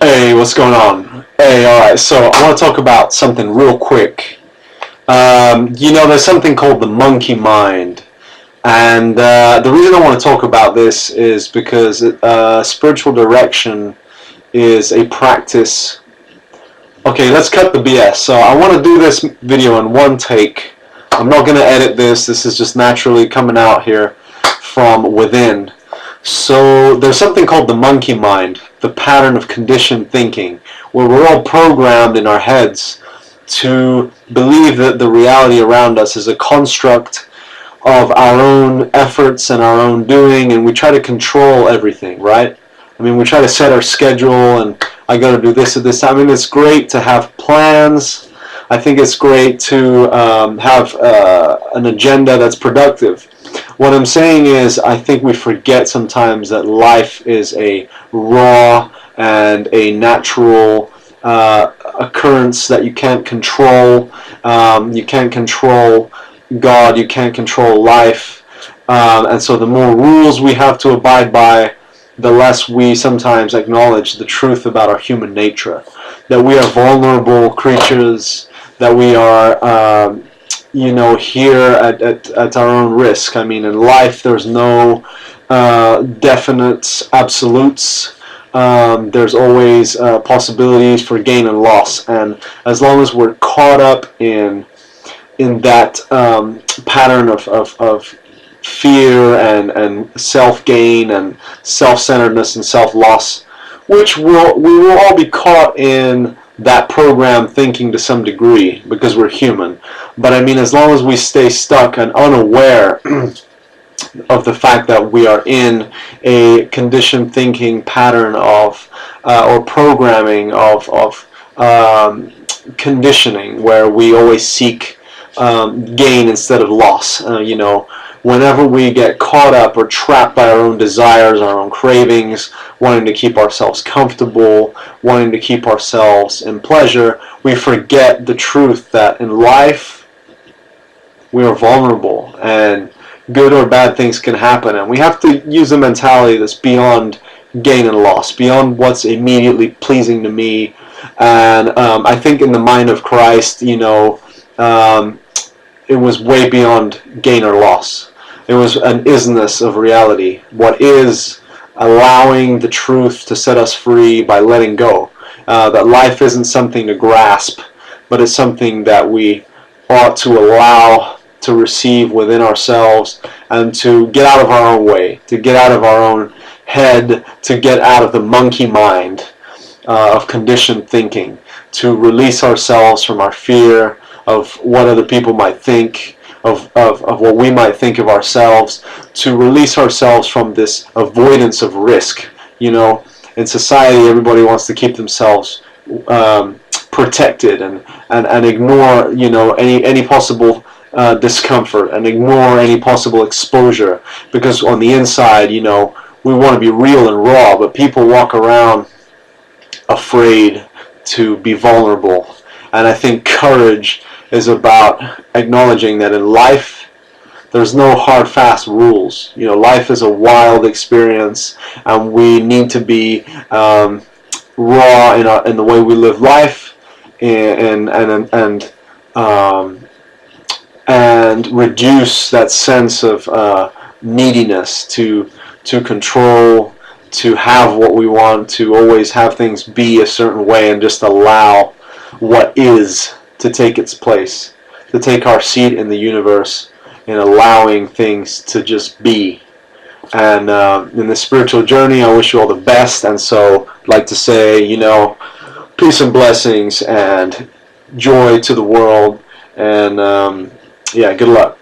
Hey, what's going on? Hey, alright, so I want to talk about something real quick. There's something called the monkey mind. And the reason I want to talk about this is because spiritual direction is a practice. Okay, let's cut the BS. So I want to do this video in one take. I'm not going to edit this. This is just naturally coming out here from within. So there's something called the monkey mind, the pattern of conditioned thinking, where we're all programmed in our heads to believe that the reality around us is a construct of our own efforts and our own doing, and we try to control everything, right? I mean, we try to set our schedule, and I got to do this at this time. I mean, it's great to have plans. I think it's great to have an agenda that's productive. What I'm saying is, I think we forget sometimes that life is a raw and a natural occurrence that you can't control. You can't control God, you can't control life. And so the more rules we have to abide by, the less we sometimes acknowledge the truth about our human nature. That we are vulnerable creatures, that we are here at our own risk. I mean, in life, there's no definite absolutes. There's always possibilities for gain and loss. And as long as we're caught up in that pattern of fear and self-gain and self-centeredness and self-loss, which we will all be caught in that program thinking to some degree because we're human. But I mean, as long as we stay stuck and unaware of the fact that we are in a conditioned thinking pattern of or programming of conditioning where we always seek gain instead of loss. Whenever we get caught up or trapped by our own desires, our own cravings, wanting to keep ourselves comfortable, wanting to keep ourselves in pleasure, we forget the truth that in life we are vulnerable and good or bad things can happen, and we have to use a mentality that's beyond gain and loss, beyond what's immediately pleasing to me. And I think in the mind of Christ, it was way beyond gain or loss. It was an isness of reality. What is allowing the truth to set us free by letting go. That life isn't something to grasp, but it's something that we ought to allow to receive within ourselves and to get out of our own way, to get out of our own head, to get out of the monkey mind of conditioned thinking, to release ourselves from our fear of what other people might think, of what we might think of ourselves, to release ourselves from this avoidance of risk. In society, everybody wants to keep themselves protected and ignore any possible discomfort and ignore any possible exposure, because on the inside, we want to be real and raw, but people walk around afraid to be vulnerable. And I think courage is about acknowledging that in life there's no hard fast rules. Life is a wild experience, and we need to be raw in the way we live life, and reduce that sense of neediness to control, to have what we want, to always have things be a certain way, and just allow what is to take its place, to take our seat in the universe, in allowing things to just be. And in the spiritual journey, I wish you all the best. And so I'd like to say, peace and blessings and joy to the world. And good luck.